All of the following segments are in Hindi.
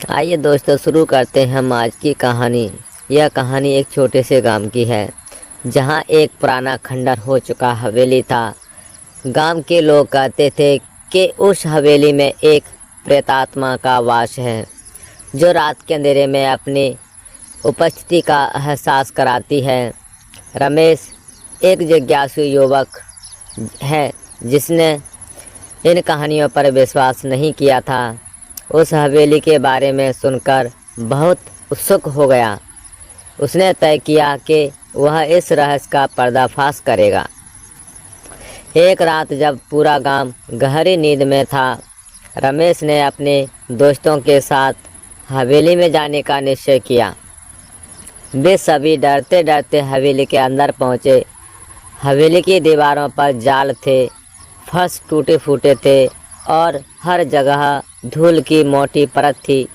आइए दोस्तों, शुरू करते हैं हम आज की कहानी। यह कहानी एक छोटे से गांव की है, जहां एक पुराना खंडर हो चुका हवेली था। गांव के लोग कहते थे कि उस हवेली में एक प्रेतात्मा का वास है, जो रात के अंधेरे में अपनी उपस्थिति का एहसास कराती है। रमेश एक जिज्ञासु युवक है, जिसने इन कहानियों पर विश्वास नहीं किया था। उस हवेली के बारे में सुनकर बहुत उत्सुक हो गया। उसने तय किया कि वह इस रहस्य का पर्दाफाश करेगा। एक रात जब पूरा गांव गहरी नींद में था, रमेश ने अपने दोस्तों के साथ हवेली में जाने का निश्चय किया। वे सभी डरते डरते हवेली के अंदर पहुंचे। हवेली की दीवारों पर जाल थे, फर्श टूटे फूटे थे और हर जगह धूल की मोटी परत थी।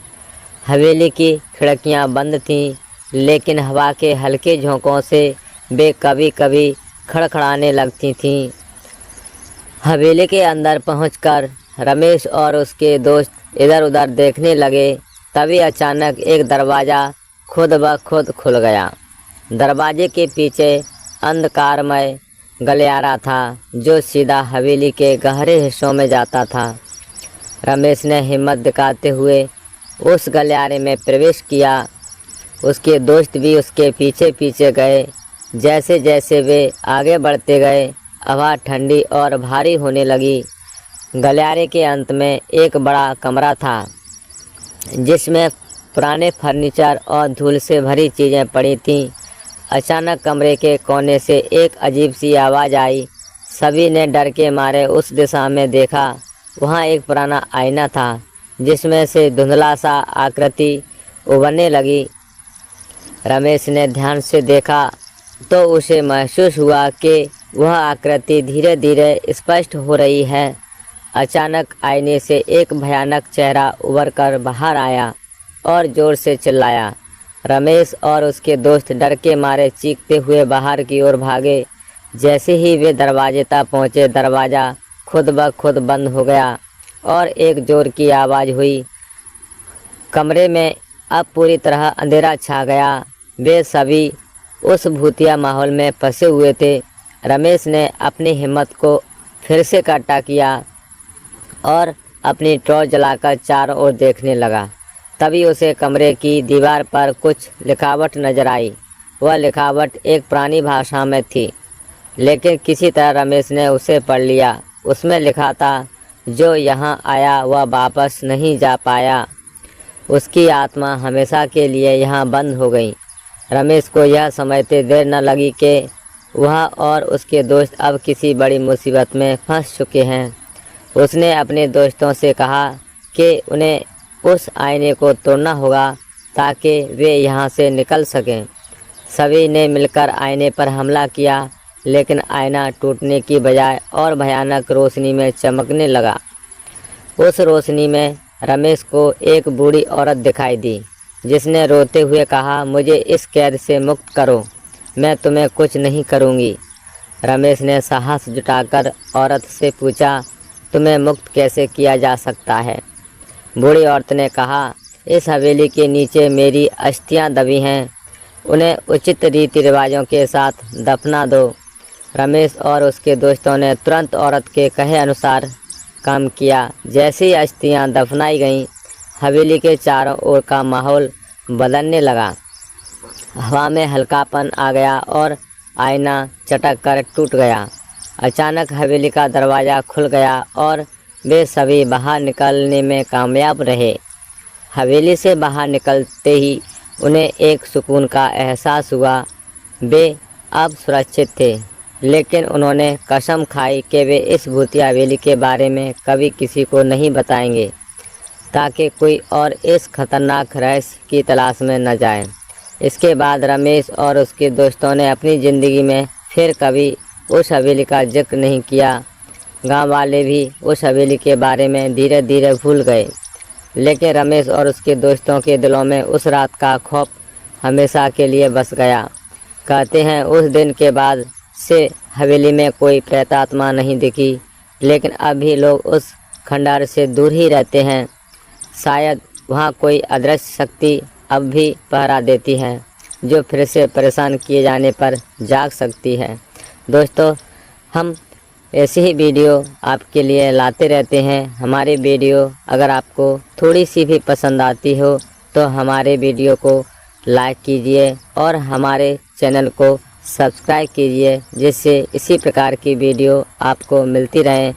हवेली की खिड़कियां बंद थीं, लेकिन हवा के हल्के झोंकों से वे कभी कभी खड़खड़ाने लगती थीं। हवेली के अंदर पहुंचकर रमेश और उसके दोस्त इधर उधर देखने लगे। तभी अचानक एक दरवाज़ा खुद ब खुद खुल गया। दरवाजे के पीछे अंधकारमय गलियारा था, जो सीधा हवेली के गहरे हिस्सों में जाता था। रमेश ने हिम्मत दिखाते हुए उस गलियारे में प्रवेश किया। उसके दोस्त भी उसके पीछे पीछे गए। जैसे जैसे वे आगे बढ़ते गए, हवा ठंडी और भारी होने लगी। गलियारे के अंत में एक बड़ा कमरा था, जिसमें पुराने फर्नीचर और धूल से भरी चीज़ें पड़ी थीं। अचानक कमरे के कोने से एक अजीब सी आवाज़ आई। सभी ने डर के मारे उस दिशा में देखा। वहाँ एक पुराना आईना था, जिसमें से धुंधला सा आकृति उभरने लगी। रमेश ने ध्यान से देखा तो उसे महसूस हुआ कि वह आकृति धीरे धीरे स्पष्ट हो रही है। अचानक आईने से एक भयानक चेहरा उभर कर बाहर आया और ज़ोर से चिल्लाया। रमेश और उसके दोस्त डर के मारे चीखते हुए बाहर की ओर भागे। जैसे ही वे दरवाजे तक पहुँचे, दरवाज़ा खुद ब खुद बंद हो गया और एक ज़ोर की आवाज़ हुई। कमरे में अब पूरी तरह अंधेरा छा गया। वे सभी उस भूतिया माहौल में फंसे हुए थे। रमेश ने अपनी हिम्मत को फिर से इकट्ठा किया और अपनी टॉर्च जलाकर चारों ओर देखने लगा। तभी उसे कमरे की दीवार पर कुछ लिखावट नजर आई। वह लिखावट एक पुरानी भाषा में थी, लेकिन किसी तरह रमेश ने उसे पढ़ लिया। उसमें लिखा था, जो यहाँ आया वह वापस नहीं जा पाया, उसकी आत्मा हमेशा के लिए यहाँ बंद हो गई। रमेश को यह समझते देर न लगी कि वह और उसके दोस्त अब किसी बड़ी मुसीबत में फंस चुके हैं। उसने अपने दोस्तों से कहा कि उन्हें उस आईने को तोड़ना होगा ताकि वे यहाँ से निकल सकें। सभी ने मिलकर आईने पर हमला किया, लेकिन आईना टूटने की बजाय और भयानक रोशनी में चमकने लगा। उस रोशनी में रमेश को एक बूढ़ी औरत दिखाई दी, जिसने रोते हुए कहा, मुझे इस कैद से मुक्त करो, मैं तुम्हें कुछ नहीं करूँगी। रमेश ने साहस जुटाकर औरत से पूछा, तुम्हें मुक्त कैसे किया जा सकता है? बूढ़ी औरत ने कहा, इस हवेली के नीचे मेरी अस्थियां दबी हैं, उन्हें उचित रीति रिवाजों के साथ दफना दो। रमेश और उसके दोस्तों ने तुरंत औरत के कहे अनुसार काम किया। जैसे ही अस्थियां दफनाई गईं, हवेली के चारों ओर का माहौल बदलने लगा। हवा में हल्कापन आ गया और आईना चटक कर टूट गया। अचानक हवेली का दरवाज़ा खुल गया और वे सभी बाहर निकलने में कामयाब रहे। हवेली से बाहर निकलते ही उन्हें एक सुकून का एहसास हुआ। वे अब सुरक्षित थे, लेकिन उन्होंने कसम खाई कि वे इस भूतिया हवेली के बारे में कभी किसी को नहीं बताएंगे, ताकि कोई और इस खतरनाक रहस्य की तलाश में न जाए। इसके बाद रमेश और उसके दोस्तों ने अपनी ज़िंदगी में फिर कभी उस हवेली का जिक्र नहीं किया। गांव वाले भी उस हवेली के बारे में धीरे धीरे भूल गए, लेकिन रमेश और उसके दोस्तों के दिलों में उस रात का खौफ हमेशा के लिए बस गया। कहते हैं उस दिन के बाद से हवेली में कोई प्रेतात्मा नहीं दिखी, लेकिन अब भी लोग उस खंडहर से दूर ही रहते हैं। शायद वहाँ कोई अदृश्य शक्ति अब भी पहरा देती है, जो फिर से परेशान किए जाने पर जाग सकती है। दोस्तों, हम ऐसी ही वीडियो आपके लिए लाते रहते हैं। हमारे वीडियो अगर आपको थोड़ी सी भी पसंद आती हो तो हमारे वीडियो को लाइक कीजिए और हमारे चैनल को सब्सक्राइब कीजिए, जिससे इसी प्रकार की वीडियो आपको मिलती रहे।